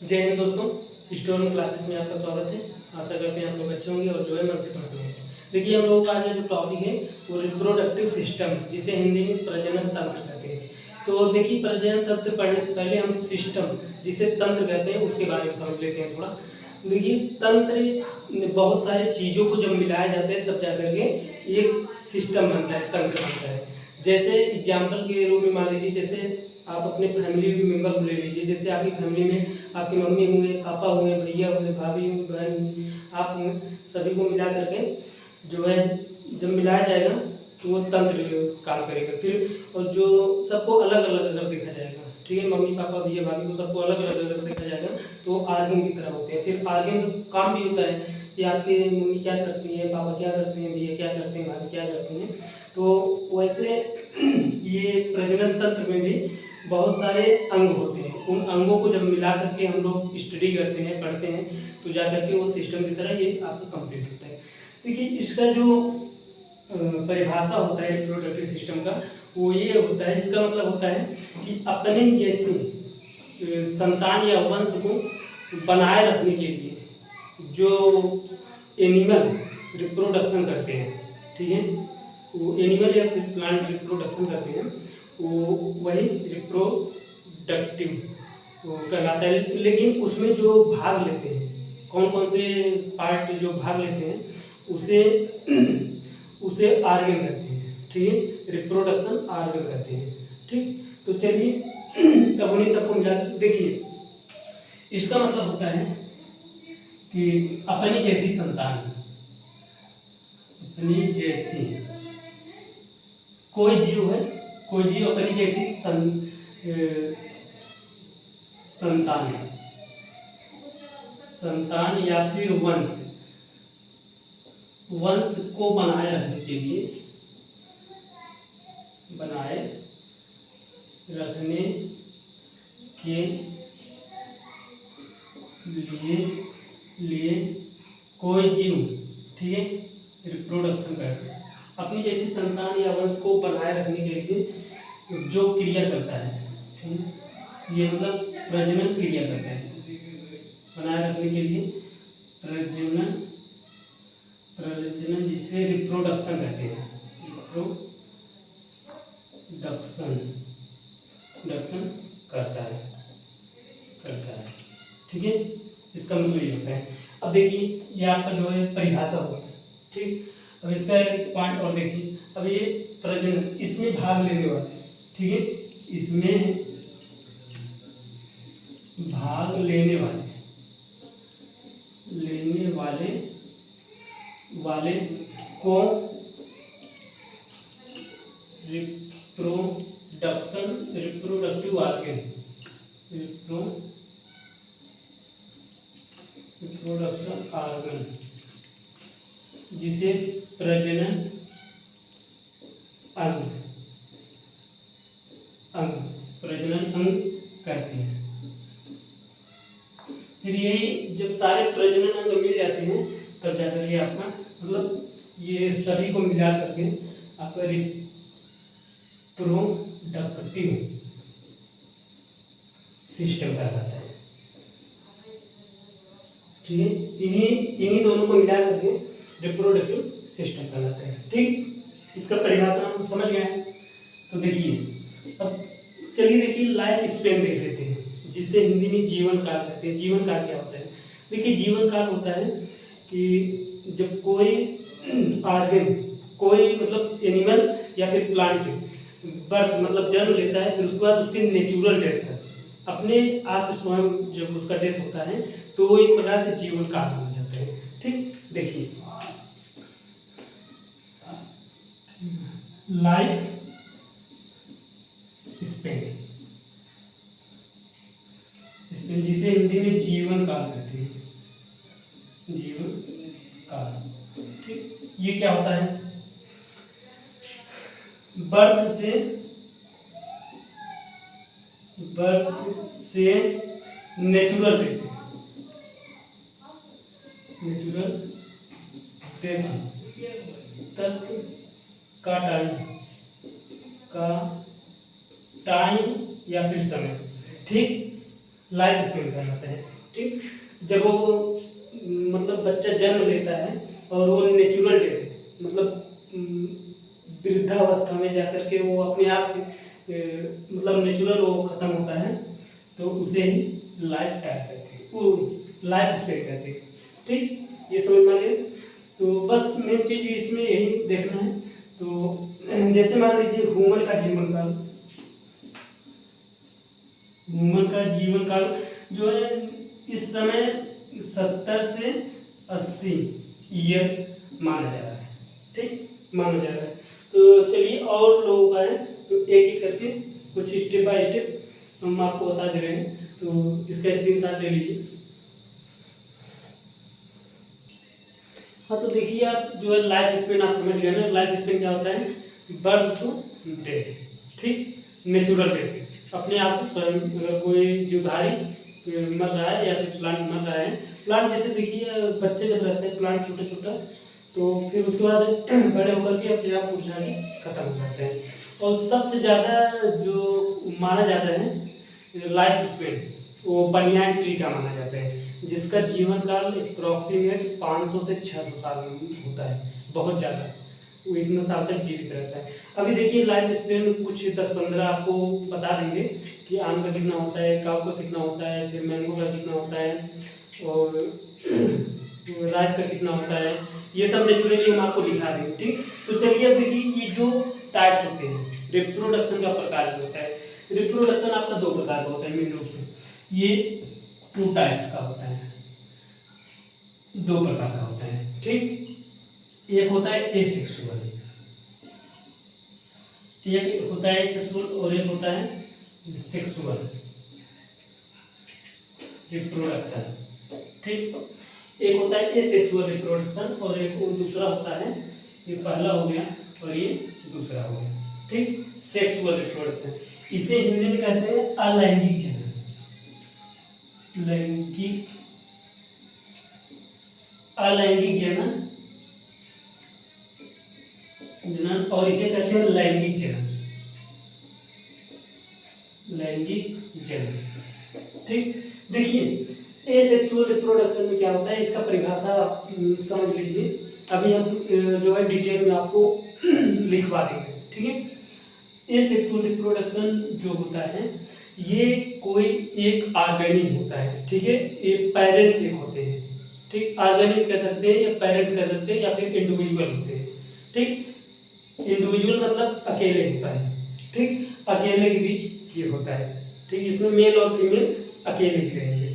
जय हिंद दोस्तों, storm classes में आपका स्वागत है। आशा करते हैं आप लोग अच्छे होंगे और जो है मन से पढ़ते होंगे। देखिए, हम लोगों का आज जो टॉपिक है वो रिप्रोडक्टिव सिस्टम, जिसे हिंदी में प्रजनन तंत्र कहते हैं। तो देखिए, प्रजनन तंत्र पढ़ने से पहले हम सिस्टम, जिसे तंत्र कहते हैं, उसके बारे में समझ लेते हैं थोड़ा। देखिए, तंत्र बहुत सारी चीज़ों को जब मिलाया जाता है तब जाकर के एक सिस्टम बनता है, तंत्र बनता है। जैसे एग्जाम्पल के रूप में मान लीजिए, जैसे आप अपने फैमिली मेंबर को ले लीजिए। जैसे आपकी फैमिली में आपकी मम्मी हुए, पापा हुए, भैया हुए, भाभी हुई, बहन हुई, आप हुए, सभी को मिला करके जो है जब मिलाया जाएगा तो वो तंत्र काम करेगा। फिर और जो सबको अलग अलग अगर देखा जाएगा, ठीक है, मम्मी पापा भैया भाभी को सबको अलग अलग अगर देखा जाएगा तो आर्गन की तरह होते हैं। फिर आर्गन का काम भी होता है कि आपके मम्मी क्या करती है, पापा क्या करते हैं, भैया क्या करते हैं, भाभी क्या करती हैं। तो वैसे ये प्रजनन तंत्र में भी बहुत सारे अंग होते हैं। उन अंगों को जब मिला करके हम लोग स्टडी करते हैं, पढ़ते हैं, तो जा करके वो सिस्टम की तरह ये आपका कंप्लीट होता है। देखिए, इसका जो परिभाषा होता है रिप्रोडक्टिव सिस्टम का, वो ये होता है, इसका मतलब होता है कि अपने जैसे संतान या वंश को बनाए रखने के लिए जो एनिमल रिप्रोडक्शन करते हैं, ठीक है, वो एनिमल या फिर प्लांट रिप्रोडक्शन करते हैं, वो वही रिप्रोडक्टिव कहलाता है। लेकिन उसमें जो भाग लेते हैं, कौन कौन से पार्ट जो भाग लेते हैं, उसे उसे आर्गन कहते हैं, ठीक है, रिप्रोडक्शन आर्गन कहते हैं। ठीक, तो चलिए अब उन्हीं सबको मिला देखिए। इसका मतलब होता है कि अपनी जैसी संतान, अपनी जैसी कोई जीव है, कोई जीव अपनी जैसी संतान संतान या फिर वंश को बनाए रखने के लिए कोई जीव, ठीक है, रिप्रोडक्शन करता है। अपनी जैसी संतान या वंश को बनाए रखने के लिए जो क्रिया करता है, ठीक है, ये मतलब प्रजनन क्रिया करता है। बनाए रखने के लिए प्रजनन जिसे रिप्रोडक्शन कहते हैं, रिप्रोडक्शन करता है, ठीक है। इसका मतलब ये होता है। अब देखिए, ये आपका जो है परिभाषा होगा, ठीक। अब इसका एक पॉइंट और देखिए। अब ये प्रजनन, इसमें भाग लेने वाले, ठीक है, इसमें भाग लेने वाले को रिप्रोडक्टिव आर्गन, रिप्रोडक्शन आर्गन, जिसे प्रजनन प्रजनन अंग कहते हैं। फिर यही जब सारे प्रजनन अंग मिल जाते हैं तब जाकर के आपका मतलब ये सभी को मिला करके आपका रिप्रोडक्टिव सिस्टम कहलाता है, ठीक है। इन्हीं दोनों को मिला करके रिप्रोडक्टिव सिस्टम कहलाता है, ठीक। इसका परिभाषा हम समझ गए हैं। तो देखिए, अब चलिए देखिए लाइफ स्पेन देख लेते हैं, जिसे हिंदी में जीवन काल कहते हैं। जीवन काल क्या होता है? देखिए, जीवन काल होता है कि जब कोई आर्गन, कोई मतलब एनिमल या फिर प्लांट बर्थ मतलब जन्म लेता है, फिर उसके बाद उसकी नेचुरल डेथ है, अपने आप से स्वयं जब उसका डेथ होता है तो वो एक प्रकार से जीवन काल हो जाता है, ठीक। देखिए, लाइफ स्पेन, जिसे हिंदी में जीवन काल कहते हैं, जीवन काल, ठीक। ये क्या होता है? बर्थ से नेचुरल डेथ तक का टाइम या फिर समय, ठीक। लाइफ स्पेन कहलाता है। ठीक, जब वो मतलब बच्चा जन्म लेता है और वो नेचुरल डेथ है, मतलब वृद्धावस्था में जाकर के वो अपने आप से मतलब नेचुरल वो खत्म होता है, तो उसे ही लाइफ टाइम कहते हैं, वो लाइफ स्पेन कहते हैं। ठीक, ये समझ में आ गया। तो बस मेन चीज़ इसमें यही देखना है। तो जैसे मान लीजिए ह्यूमन का जीवन काल, ह्यूमन का जीवन काल जो है इस समय 70 से 80 ईयर माना जा रहा है। ठीक, माना जा रहा है। तो चलिए और लोगों का है, तो एक एक करके कुछ स्टेप बाय स्टेप हम आपको बता दे रहे हैं, तो इसका स्क्रीनशॉट ले लीजिए। हाँ, तो देखिए आप जो है लाइफ स्पेन आप समझ गए ना। लाइफ स्पेन क्या होता है? Birth to death. ठीक, नेचुरल डेथ, अपने आप से स्वयं अगर कोई जीवधारी मर रहा है या फिर प्लांट मर रहा है। प्लांट जैसे देखिए बच्चे जब रहते हैं प्लांट छोटा छोटा, तो फिर उसके बाद बड़े होकर के अपने आप मुरझा के खत्म हो जाते हैं। और सबसे ज़्यादा जो माना जाता है लाइफ स्पेन, वो बनियान ट्री का माना जाता है, जिसका जीवन काल अप्रॉक्सीमेट 500 से 600 साल होता है, बहुत ज़्यादा। वो इतना साल तक जीवित रहता है। अभी देखिए लाइफ स्पेन कुछ 10-15 आपको बता देंगे कि आम का कितना होता है, काव का कितना होता है, फिर मैंगो का कितना होता है, और राइस का कितना होता है। ये सब नेचुरली हम आपको दिखा देंगे। ठीक, तो चलिए अब देखिए ये जो टाइप्स होते हैं रिप्रोडक्शन का प्रकार जो होता है। रिप्रोडक्शन आपका 2 प्रकार का होता है मेन रूप से। ये 2 टाइप्स का होता है, 2 प्रकार का होता है। ठीक, एक होता है एसेक्सुअल, एक होता है एसेक्सुअल और एक होता है सेक्सुअल रिप्रोडक्शन। ठीक, एक होता है एसेक्सुअल रिप्रोडक्शन और एक दूसरा होता है, ये पहला हो गया और ये दूसरा हो गया। ठीक, सेक्सुअल रिप्रोडक्शन, इसे हिंदी में कहते हैं अलैंगिक जनन, लैंगिक अलैंगिक जनन, जनन, और इसे कहते हैं लैंगिक जनन, लैंगिक जनन। ठीक, देखिए एसेक्सुअल रिप्रोडक्शन में क्या होता है, इसका परिभाषा आप समझ लीजिए। अभी हम जो है डिटेल में आपको लिखवा देंगे। ठीक है, एसेक्सुअल रिप्रोडक्शन जो होता है ये कोई एक ऑर्गेनिक होता है। ठीक है, ये पेरेंट्स एक होते हैं। ठीक, ऑर्गेनिक कह सकते हैं या पेरेंट्स कह सकते हैं या फिर इंडिविजुअल होते हैं। ठीक, इंडिविजुअल मतलब अकेले होता है। ठीक, अकेले के बीच ये होता है। ठीक, इसमें मेल और फीमेल अकेले ही रहेंगे,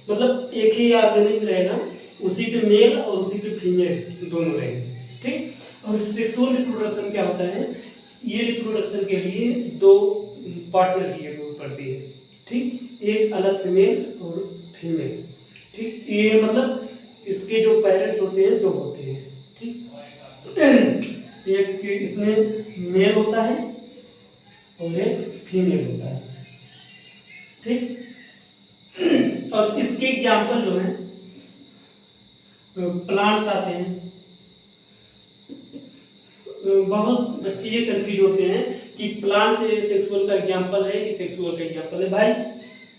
मतलब एक ही ऑर्गेनिक रहेगा, उसी पे मेल और उसी पे फीमेल दोनों रहेंगे। ठीक, और सेक्सुअल रिप्रोडक्शन क्या होता है, ये रिप्रोडक्शन के लिए 2 पार्टनर की जरूरत पड़ती है। ठीक, एक अलग से मेल और फीमेल। ठीक, ये मतलब इसके जो पेरेंट्स होते हैं 2 होते हैं। ठीक, एक इसमें मेल होता है और एक फीमेल होता है। ठीक, और इसके एग्जाम्पल जो है प्लांट्स आते हैं। बहुत बच्चे ये कंफ्यूज होते हैं कि प्लांट से सेक्सुअल का एग्जाम्पल है कि सेक्सुअल का एग्जाम्पल है। भाई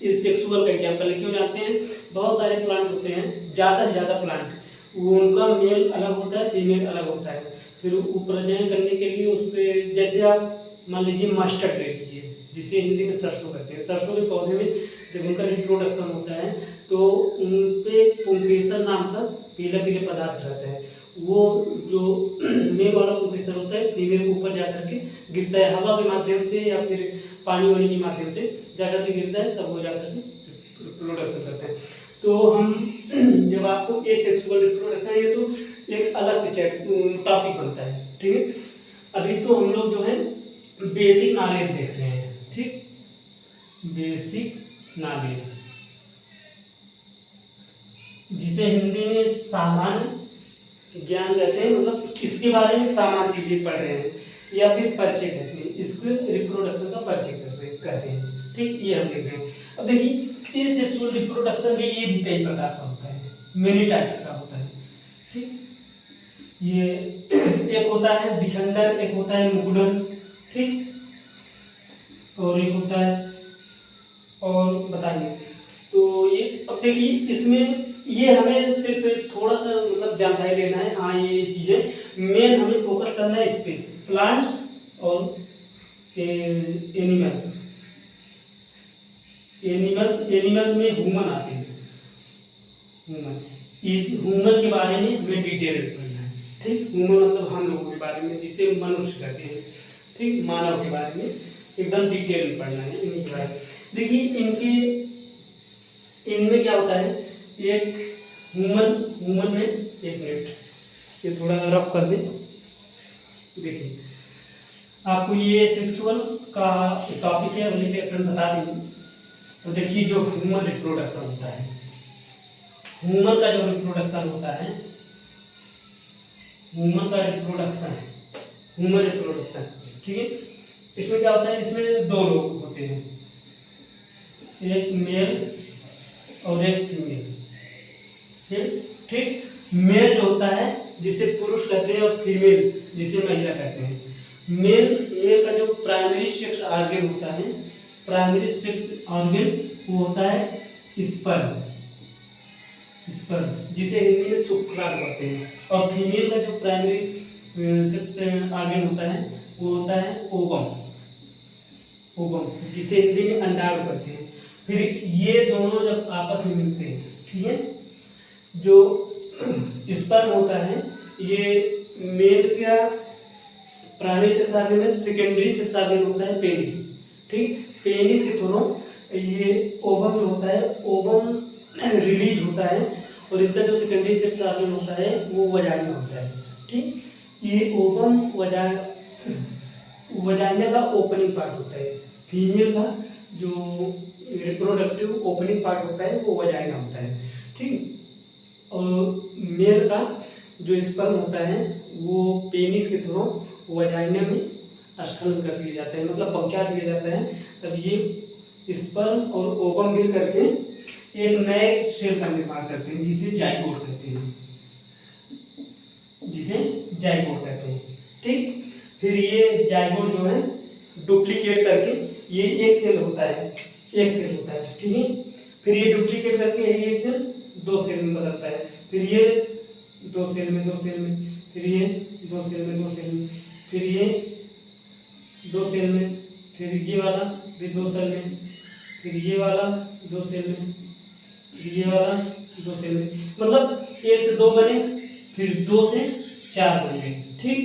ये सेक्सुअल का एग्जाम्पल है, क्यों जानते हैं? बहुत सारे प्लांट होते हैं, ज़्यादा से ज़्यादा प्लांट, वो उनका मेल अलग होता है, फीमेल अलग होता है। फिर वो प्रजनन करने के लिए उस पर, जैसे आप मान लीजिए मस्टर्ड ले लीजिए, जिसे हिंदी में सरसों कहते हैं। सरसों के पौधे में जब उनका रिप्रोडक्शन होता है तो उन पे पुंकेसर नाम का पीला पीले पदार्थ रहता है। वो जो मेल वाला पुंकेसर होता है फीमेल के ऊपर जाकर के गिरता है, हवा के माध्यम से या फिर पानी वानी के माध्यम से जाकर के गिरता है, तब वो जाकर के रिप्रोडक्शन करते हैं। तो हम जब आपको एसेक्सुअल रिप्रोडक्शन, ये तो एक अलग से टॉपिक बनता है। ठीक है, अभी तो हम लोग जो है बेसिक नॉलेज देख रहे हैं। ठीक, बेसिक नॉलेज, जिसे हिंदी में सामान्य ज्ञान कहते हैं, मतलब इसके बारे में सामान्य चीजें पढ़ रहे हैं या फिर परिचय कहते हैं, इसको रिप्रोडक्शन का परिचय कहते हैं। ठीक, ये हम देख रहे हैं। अब देखिए एसेक्सुअल रिप्रोडक्शन में ये भी कई प्रकार का होता है, मेनी टाइप्स का होता है। ठीक, ये एक होता है विखंडन, एक होता है मुकुटन। ठीक, और एक होता है और बताएंगे तो ये अब देखिए इसमें ये हमें सिर्फ थोड़ा सा मतलब जानकारी लेना है। हाँ ये चीज़ें मेन हमें फोकस करना है इस पे, प्लांट्स और एनिमल्स। एनिमल्स में ह्यूमन आते हैं। इस ह्यूमन के बारे में हमें डिटेल पढ़ना है। ठीक, ह्यूमन मतलब हम लोगों के बारे में, जिसे मनुष्य कहते हैं। ठीक, मानव के बारे में एकदम डिटेल में पढ़ना है इनके बारे में। देखिए इनमें क्या होता है, एक ह्यूमन में, एक मिनट ये थोड़ा रफ कर दे। देखिए आपको ये सेक्सुअल का टॉपिक है, अगले चैप्टर में बता देंगे। तो देखिए जो ह्यूमन रिप्रोडक्शन होता है, ह्यूमन का जो रिप्रोडक्शन होता है, ह्यूमन रिप्रोडक्शन, ठीक है। इसमें क्या होता है, इसमें दो लोग होते हैं, एक मेल और एक फीमेल। ठीक, मेल जो होता है जिसे पुरुष कहते हैं और फीमेल जिसे महिला कहते हैं। मेल का जो प्राइमरी सेक्स ऑर्गन होता है, प्राइमरी सेक्स ऑर्गन वो होता है स्पर्म, जिसे हिंदी में शुक्राणु कहते हैं। और फीमेल का जो प्राइमरी सेक्स ऑर्गन होता है वो होता है ओवम, जिसे हिंदी में अंडाणु कहते हैं। फिर ये दोनों जब आपस में मिलते हैं, ठीक है, जो स्पर्म होता है ये मेल का प्राइमरी सेक्स ऑर्गन है, सेकेंडरी सेक्स ऑर्गन होता है पेनिस। ठीक, पेनिस के थ्रू ये ओवम जो होता है, ओवम रिलीज होता है और इसका जो सेकेंडरी सेक्स ऑर्गन होता है वो वजाइना होता है। ठीक, ये ओवम वजाइना का ओपनिंग पार्ट होता है। फीमेल का जो रिप्रोडक्टिव ओपनिंग पार्ट होता है वो वजाइना होता है। ठीक, और मेल का जो स्पर्म होता है वो पेनिस के थ्रू वजाइना में स्खलन कर दिया जाता है, मतलब पहुंचा दिया जाता है। तब ये स्पर्म और ओवम मिल करके एक नए सेल का निर्माण करते हैं, जिसे जाइगोट कहते हैं। ठीक, फिर ये जाइगोट जो है डुप्लीकेट करके ये एक सेल होता है। ठीक है, फिर ये डुप्लीकेट करके एक सेल दो सेल में बदलता है, फिर ये दो सेल में, फिर ये दो सेल में, फिर ये दो सेल में, फिर ये वाला भी दो सेल में, फिर ये वाला दो सेल में, फिर ये वाला दो सेल में, मतलब एक से दो बने, फिर दो से चार बन गए। ठीक,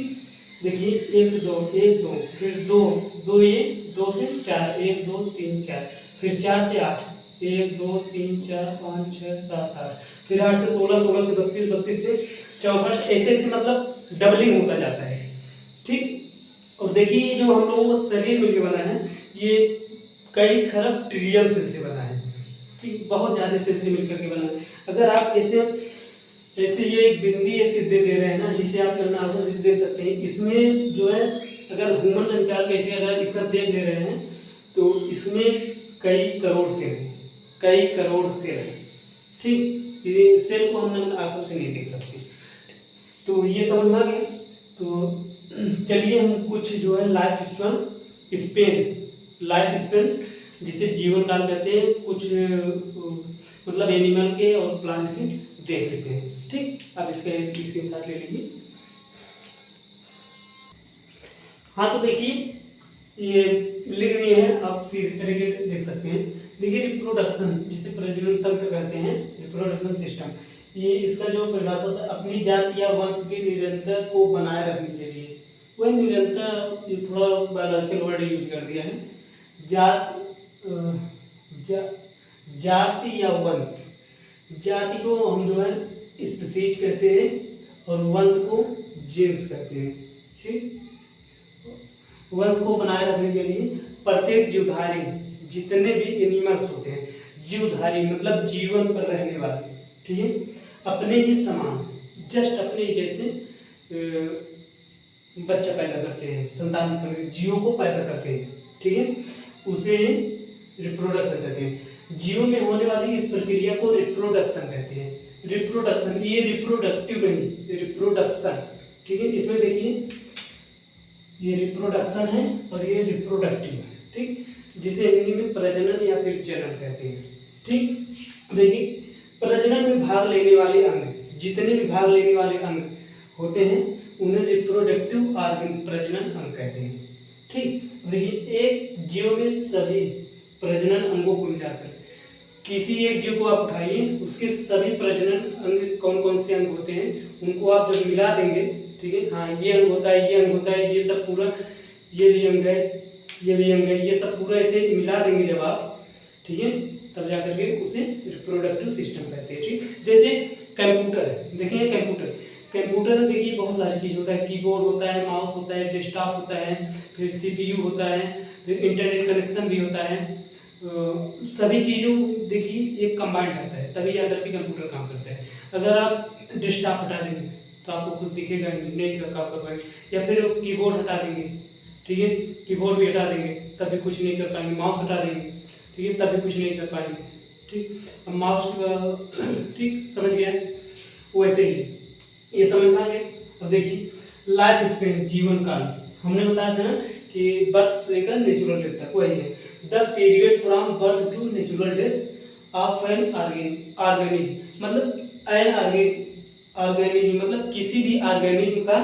देखिए एक से दो, एक दो, फिर दो ये दो से चार, एक दो तीन चार, फिर चार से आठ, एक दो तीन चार पाँच छः सात आठ, फिर 8 से 16, 16 से 32, 32 से 64, ऐसे मतलब डबलिंग होता जाता है। ठीक, और देखिए ये जो हम लोगों का शरीर मिलकर बना है ये कई खरब ट्रिलियन सेल से बना है। ठीक, बहुत ज़्यादा सेल से मिलकर के बना है। अगर आप ऐसे ये एक बिंदी ऐसे दे रहे हैं ना, जिसे आप करना आंखों से देख सकते हैं, इसमें जो है अगर ह्यूमन निकाल के ऐसे अगर इतना देख ले रहे हैं तो इसमें कई करोड़ सेल है। ठीक, ये सेल को हम आंखों से नहीं देख सकते। तो ये समझ में आ गया। तो चलिए हम कुछ जो है लाइफ स्पेन जिसे जीवन काल कहते हैं, कुछ मतलब एनिमल के और प्लांट के देख लेते हैं। ठीक, अब इसके स्क्रीनशॉट ले लीजिए। हाँ, तो देखिए ये लिख रही है, आप सीधे तरीके से देख सकते हैं। देखिए रिप्रोडक्शन जिसे प्रजनन तंत्र कहते हैं, रिप्रोडक्शन सिस्टम, ये इसका जो परिभाषा होता है, अपनी जात या वंश की निरंतर को बनाए रखने के लिए। वही निरंतर, ये थोड़ा बायोलॉजिकल वर्ड यूज कर दिया है। जाति या वंश, जाति को हम जो है स्पीशीज कहते हैं और वंश को जीन्स कहते हैं। ठीक, वंश को बनाए रखने के लिए प्रत्येक जीवधारी, जितने भी एनिमल्स होते हैं, जीवधारी मतलब जीवन पर रहने वाले, ठीक है, अपने ही समान, जस्ट अपने जैसे बच्चा पैदा करते हैं, संतान जीवों को पैदा करते हैं। ठीक है, उसे रिप्रोडक्शन कहते हैं। जीव में होने वाली इस प्रक्रिया को रिप्रोडक्शन कहते हैं। रिप्रोडक्शन, ये रिप्रोडक्टिव नहीं, रिप्रोडक्शन। ठीक है, इसमें देखिए ये रिप्रोडक्शन है और ये रिप्रोडक्टिव है। ठीक, जिसे हिंदी में प्रजनन या फिर जनन कहते हैं। ठीक, देखिए प्रजनन में भाग लेने वाले अंग, जितने भी भाग लेने वाले अंग होते हैं उन्हें रिप्रोडक्टिव ऑर्गन, प्रजनन अंग कहते हैं। ठीक, देखिए एक जीव में सभी प्रजनन अंगों को मिलाकर किसी एक जीव को आप उठाइए, उसके सभी प्रजनन अंग कौन कौन से अंग होते हैं उनको आप जब मिला देंगे, ठीक है, हाँ ये अंग होता है, ये अंग होता है, ये सब पूरा, ये भी अंग है, ये भी अंग है, ये सब पूरा ऐसे मिला देंगे जब आप, ठीक है, तब जाकर के उसे रिप्रोडक्टिव सिस्टम कहते हैं। ठीक, जैसे कंप्यूटर है, देखिए कंप्यूटर में देखिए बहुत सारी चीज़ होता है, कीबोर्ड होता है, माउस होता है, डेस्कटॉप होता है, फिर सीपीयू होता है, फिर इंटरनेट कनेक्शन भी होता है, सभी चीज़ों देखिए एक कंबाइंड रहता है, तभी जाकर के कंप्यूटर काम करता है। अगर आप डेस्कटॉप हटा देंगे तो आपको कुछ दिखेगा नहीं काम कर पाएंगे, या फिर कीबोर्ड हटा देंगे, ठीक है, कीबोर्ड भी हटा देंगे तभी कुछ नहीं कर पाएंगे, माउस हटा देंगे, ठीक है, तभी कुछ नहीं कर पाएंगे। ठीक, अब माउस ठीक समझ गया, वैसे ही ये समझ पाएंगे। अब देखिए लाइफ स्पेन, जीवन काल, हमने बताया था ना कि बर्थ से लेकर नेचुरल डेथ तक, वही है the period from birth to natural death of an organism, मतलब एन ऑर्गेनिज्म मतलब किसी भी ऑर्गेनिज्म का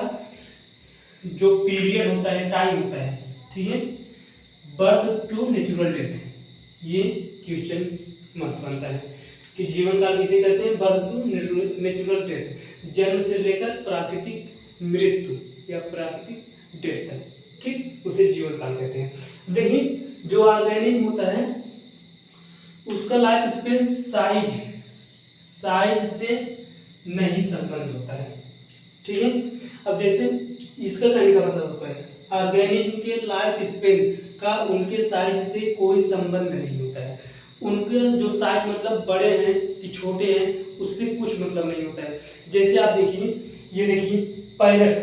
जो पीरियड होता है, टाइम होता है, ठीक है, बर्थ टू नेचुरल डेथ, ये क्वेश्चन मस्त बनता है कि जीवन काल किसे कहते हैं, बर्थ टू नेचुरल डेथ, जन्म से लेकर प्राकृतिक मृत्यु या प्राकृतिक डेथ तक, ठीक, उसे जीवन काल कहते हैं। देखिए जो ऑर्गेनिज्म होता है उसका लाइफ स्पेन साइज से नहीं संबंध होता है, ठीक है। अब जैसे इसका कहने का मतलब होता है ऑर्गेनिज्म के लाइफ स्पेन का उनके साइज से कोई संबंध नहीं होता है, उनके जो साइज मतलब बड़े हैं कि छोटे हैं उससे कुछ मतलब नहीं होता है। जैसे आप देखिए, ये देखिए पैरट,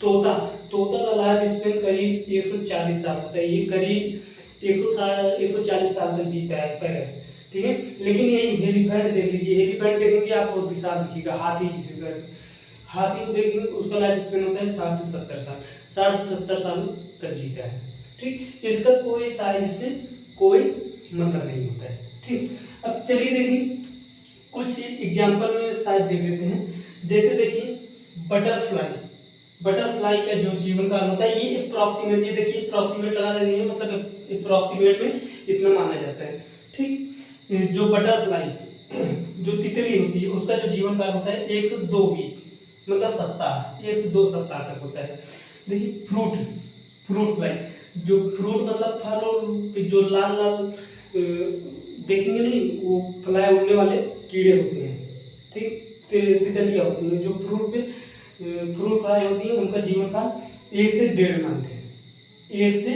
तोता का लाइफ स्पेन करीब 140 साल होता है, ये करीब 140 साल तक जीता है पैरट, ठीक है। लेकिन यही एलिफेंट देख लीजिए, एलिफेंट देखेंगे आपको विशाल दिखेगा, हाथी को देखेंगे उसका लाइफ स्पेन होता है 60 से 70 साल, 60 से 70 साल तक जीता है, ठीक। इसका कोई साइज से कोई मतलब नहीं होता है, ठीक। अब चलिए देखिए कुछ एग्जाम्पल में शायद देख लेते हैं। जैसे देखिए बटरफ्लाई का जो जीवन काल होता है, ये अप्रॉक्सीमेट, ये देखिए अप्रॉक्सीमेट लगा देंगे, मतलब अप्रॉक्सीमेट में इतना माना जाता है, ठीक। जो बटरफ्लाई जो तितली होती है उसका जो जीवन काल होता है 1 से 2 वीक, मतलब सप्ताह, 1 से 2 सप्ताह तक होता है। देखिए फ्रूट फ्लाई, जो फ्रूट मतलब फल और जो लाल देखेंगे नहीं, वो फ्लाई उड़ने वाले कीड़े होते हैं, ठीक, तितलियाँ होती हैं जो फ्रूट फ्लाई होती है, उनका जीवन काल 1 से 1.5 मंथ है, 1 से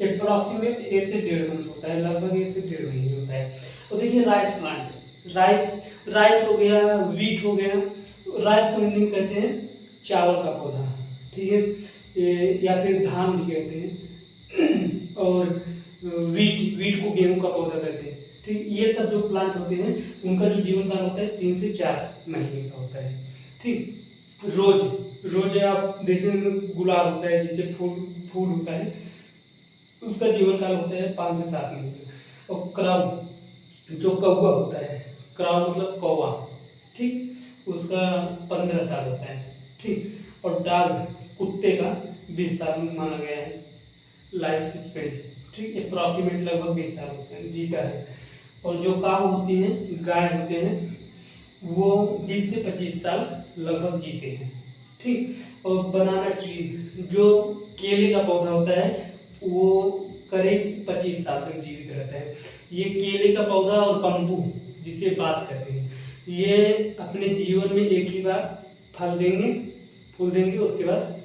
अप्रॉक्सीमेट 1 से 1.5 मंथ होता है, लगभग 1 से 1.5 महीने होता है। और देखिए राइस प्लांट, राइस हो गया, वीट हो गया, राइस को हिंदी में कहते हैं चावल का पौधा, ठीक है, या फिर धान भी कहते हैं और वीट को गेहूं का पौधा कहते हैं, ठीक। ये सब जो प्लांट होते हैं उनका जो जीवन काल होता है 3 से 4 महीने का होता है, ठीक। रोज आप देखेंगे गुलाब होता है जिसे फूल होता है, उसका जीवन काल होता है 5 से 7 महीने। और क्राउ जो कौवा होता है, क्राउ मतलब कौवा, ठीक, उसका 15 साल होता है, ठीक। और डॉग कुत्ते का 20 साल माना गया है लाइफ स्पेन, ठीक, अप्रॉक्सीमेट लगभग 20 साल होता है, जीता है। और जो काऊ होती हैं, गाय होते हैं, वो 20 से 25 साल लगभग जीते हैं, ठीक। और बनाना ट्री जो केले का पौधा होता है वो करीब 25 साल तक जीवित रहता है। ये केले का पौधा और बम्बू जिसे बांस कहते हैं, ये अपने जीवन में एक ही बार फूल देंगे, उसके बाद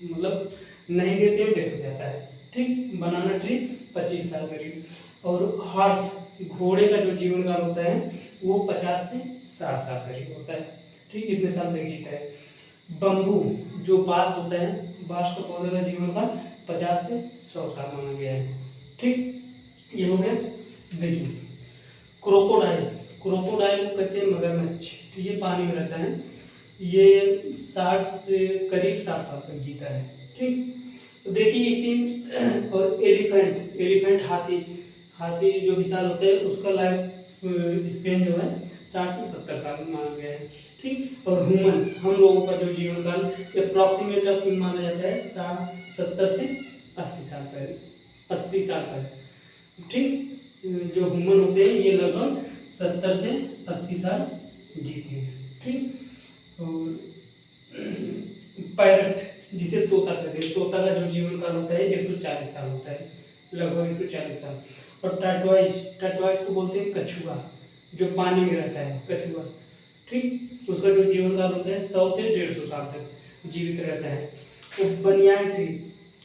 मतलब नहीं देते हैं, डेथ हो जाता है, ठीक। बनाना ट्री 25 साल करीब। और हॉर्स घोड़े का जो जीवन काल होता है वो 50 से 60 साल करीब होता है, ठीक, इतने साल तक जीता है। बम्बू जो बांस होता है, बांस का पौधे का जीवन काल 50 से 100 साल माना गया है, ठीक। ये हो गया। देखिए क्रोकोडाइल कहते हैं मगरमच्छ, तो ये पानी में रहता है, ये 60 से करीब 60 साल तक जीता है, ठीक। तो देखिए इसी और एलिफेंट हाथी जो विशाल होता है उसका लाइफ स्पेन जो है 60 से 70 साल माना गया है। ठीक, और ह्यूमन हम लोगों का जो जीवन काल अप्रॉक्सीमेट माना जाता है 70 से 80 साल पहले, 80 साल पहले। ठीक, जो ह्यूमन होते हैं ये लगभग 70 से 80 साल जीते हैं। ठीक, और पैरट जिसे तोता कहते हैं, तोता का जो जीवन काल होता है 140 साल होता है, लगभग 140 साल। और टाटवाइज, टाटवाइज को बोलते हैं कछुआ, जो पानी में रहता है कछुआ। ठीक, उसका जो जीवन काल होता है 100 से 150 साल तक जीवित रहता है। तो बनियान ट्री,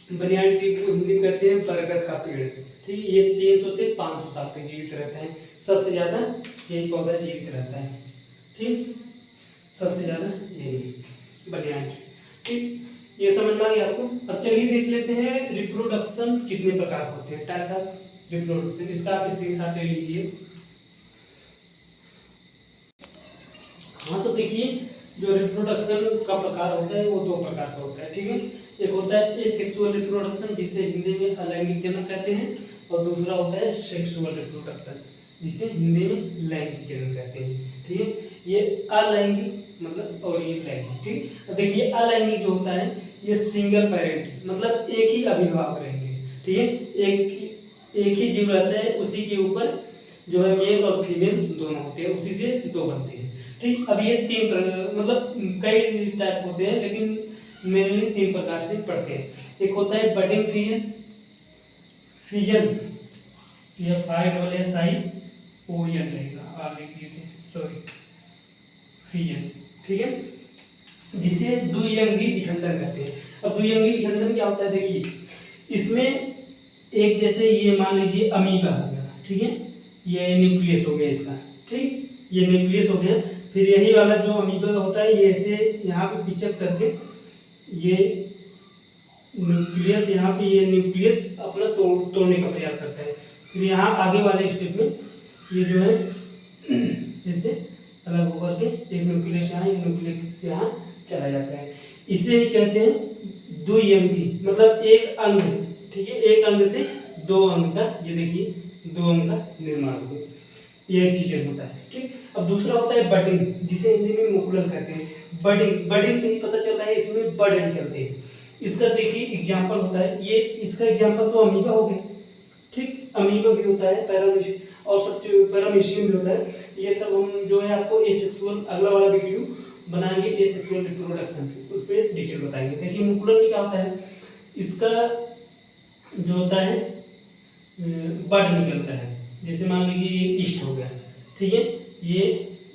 बनियान ट्री को हिंदी में कहते हैं बरगद का पेड़। ठीक, ये 300 से 500 साल तक जीवित रहता है, सबसे ज़्यादा यही पौधा जीवित रहता है। ठीक, सबसे ज़्यादा यही बनियान ट्री। ठीक, ये समझ में आ गया आपको। अब चलिए देख लेते हैं रिप्रोडक्शन कितने प्रकार होते हैं, टाइप्स ऑफ रिप्रोडक्शन। इसका आप स्क्रीनशॉट ले लीजिए। हाँ, तो देखिए जो रिप्रोडक्शन का प्रकार होता है वो 2 प्रकार का होता है। ठीक है, एक होता है एसेक्सुअल रिप्रोडक्शन जिसे हिंदी में अलैंगिक जनन कहते हैं, और दूसरा होता है सेक्सुअल रिप्रोडक्शन जिसे हिंदी में लैंगिक जनन कहते हैं। ठीक है, ये अलैंगिक मतलब और ये लैंगिक। ठीक, देखिए अलैंगिक जो होता है ये सिंगल पेरेंट मतलब एक ही अभिभावक रहेंगे। ठीक है, एक ही जीव रहता है, उसी के ऊपर जो है मेल और फीमेल दोनों होते हैं, उसी से 2 बनते हैं। ठीक, अब ये 3 मतलब कई टाइप होते हैं लेकिन मेनली 3 प्रकार से पढ़ते हैं। एक होता है बडिंग फिजन, फिजन ये FISSION रहेगा, आप लिख दिए थे, सॉरी, फिजन। ठीक है, जिसे द्विअंगी विखंडन कहते हैं। अब द्विअंगी विखंडन क्या होता है, देखिए इसमें एक जैसे ये मान लीजिए अमीबा हो गया। ठीक है, ये न्यूक्लियस हो गया इसका। ठीक, ये न्यूक्लियस हो गया, फिर यही वाला जो अमीबा होता है ये ऐसे यहाँ पे पिचक करके ये न्यूक्लियस, यहाँ पे ये न्यूक्लियस अपना तोड़ने का प्रयास करता है। फिर यहाँ आगे वाले स्टेप में ये जो है जैसे अलग होकर के एक न्यूक्लियस यहाँ, एक न्यूक्लियस यहाँ चला जाता है। इसे ही कहते हैं द्विअंगी, मतलब एक अंग। ठीक है, एक अंग से 2 अंग का, ये देखिए 2 अंग का निर्माण हो गया, ये फिजन होता है। ठीक, अब दूसरा होता है बडिंग जिसे हिंदी में मुकुलन कहते हैं। बडिंग, बडिंग से ही पता चल रहा है इसमें बड निकलते हैं। इसका देखिए एग्जाम्पल होता है, ये इसका एग्जाम्पल तो अमीबा हो गया। ठीक, अमीबा भी होता है, और सब पैरामीशियम भी होता है। ये सब हम जो है आपको एसेक्सुअल अगला वाला वीडियो बनाएंगे एसेक्सुअल रिप्रोडक्शन, उस पर डिटेल बताएंगे। देखिए मुकुलन में क्या होता है, इसका जो होता है बड निकलता है, जैसे मान लीजिए ये ईस्ट हो गया। ठीक है, ये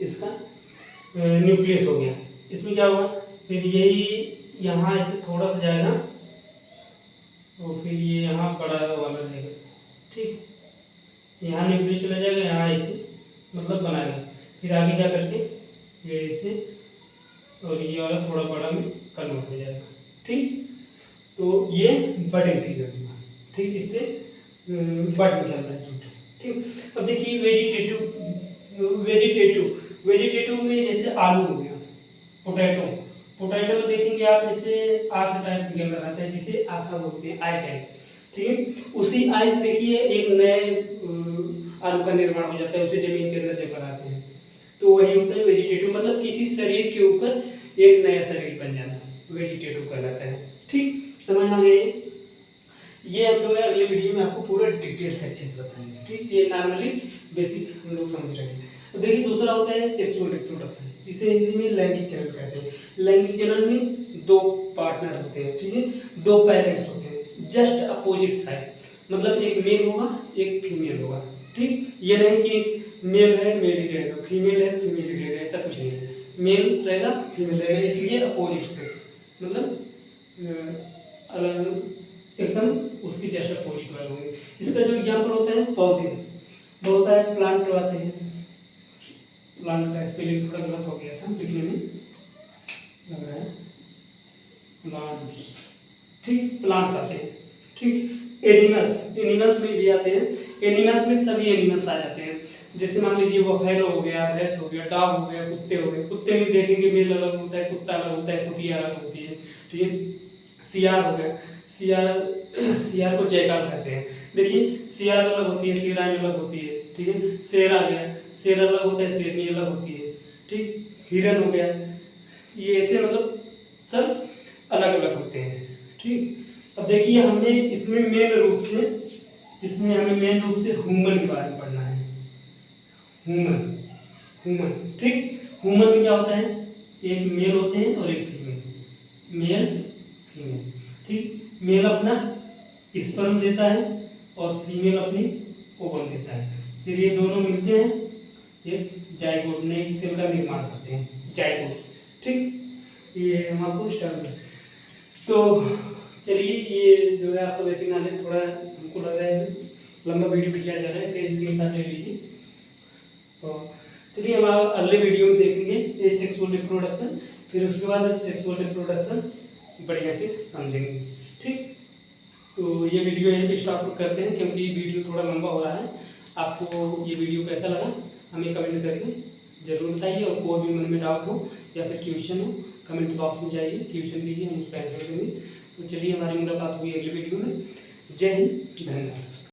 इसका न्यूक्लियस हो गया, इसमें क्या होगा, फिर यही यहाँ ऐसे थोड़ा सा जाएगा और फिर ये यहाँ बड़ा वाला रहेगा। ठीक, यहाँ न्यूक्लियस चला जाएगा, यहाँ ऐसे मतलब बनाएगा, फिर आगे जा करके ये ऐसे और ये वाला थोड़ा बड़ा में कन्वर्ट हो जाएगा। ठीक, तो ये बडिंग फिजन हुआ। ठीक, इससे बड निकलता है झूठ। ठीक, अब देखिए वेजिटेटिव में जैसे आलू हो गया, पोटैटो में देखेंगे आप ऐसे आँख टाइप निकल रहा है जिसे आँखा बोलते हैं, आई टाइप। ठीक है, उसी आई से देखिए एक नए आलू का निर्माण हो जाता है, उसे जमीन के अंदर जब बनाते हैं तो वही होता है वेजिटेटिव, मतलब किसी शरीर के ऊपर एक नया शरीर बन जाना, वेजिटेटिव कहलाता है। ठीक, समझ में आ गया। ये हम लोग अगले वीडियो में आपको पूरा डिटेल से अच्छे से बताएंगे। ठीक, ये नॉर्मली बेसिक हम लोग समझ रहे हैं। तो देखिए दूसरा होता है सेक्सुअल रिप्रोडक्शन जिसे हिंदी में लैंगिक जनन कहते हैं। लैंगिक जनन में 2 पार्टनर होते हैं। ठीक है, 2 पेरेंट्स होते हैं, जस्ट अपोजिट साइड, मतलब एक मेल होगा एक फीमेल होगा। ठीक, ये नहीं कि मेल है मेल ही रहेगा, फीमेल है फीमेल ही रहेगा, ऐसा कुछ नहीं है, मेल रहेगा फीमेल रहेगा, इसलिए अपोजिट सेक्स मतलब अलग एकदम उसकी जस्ट अपोजिट वाले होंगे। इसका जो एग्जाम्पल होता है पौधे, बहुत सारे प्लांट आते हैं, प्लांट का स्पेलिंग थोड़ा गलत हो गया था लिखने में, लग रहा है प्लांट्स। ठीक, प्लांट्स आते हैं। ठीक, एनिमल्स में भी आते हैं। एनिमल्स में सभी एनिमल्स आ जाते हैं, जैसे मान लीजिए बफेलो हो गया, भैंस हो गया, डॉग हो गया, कुत्ते हो गए। कुत्ते में देखेंगे मेल अलग होता है, कुत्ता अलग होता है, कुतिया अलग होती है। ठीक है, सियार हो गया, सियार को जयकार कहते हैं। देखिए सियार अलग होती है, सिराज अलग होती है। ठीक है, शेर आ गया, शेर अलग होता है, शेरनी अलग होती है, ठीक, हिरन हो गया, ये ऐसे मतलब सब अलग अलग होते हैं, ठीक। अब देखिए हमें इसमें मेन रूप से ह्यूमन के बारे में पढ़ना है। ह्यूमन, ठीक। ह्यूमन में क्या होता है, एक मेल होते हैं और एक फीमेल, मेल फीमेल, ठीक। मेल अपना स्पर्म देता है और फीमेल अपनी ओवम देता है, फिर ये दोनों मिलते हैं एक जाइगोट, नए सेल का निर्माण करते हैं, जाइगोट, ठीक। ये हम आपको स्टार्ट में, तो चलिए ये जो है आपका बेसिक नॉलेज थोड़ा हमको लग रहा है लंबा वीडियो खिंचाया जा रहा है, इसके साथ ले लीजिए। तो चलिए हम अगले वीडियो में देखेंगे ये सेक्सुअल रिप्रोडक्शन, फिर उसके बाद सेक्सुअल रिप्रोडक्शन बढ़िया से समझेंगे, ठीक। तो ये वीडियो यहीं पे स्टॉप करते हैं क्योंकि वीडियो थोड़ा लंबा हो रहा है। आपको ये वीडियो कैसा लगा हमें कमेंट करके जरूर बताइए, और कोई भी मन में डाउट हो या फिर क्वेश्चन हो कमेंट बॉक्स में जाइए, क्वेश्चन कीजिए, हम उसका आंसर देंगे। तो चलिए हमारी मुलाकात हुई अगली वीडियो में। जय हिंद, धन्यवाद।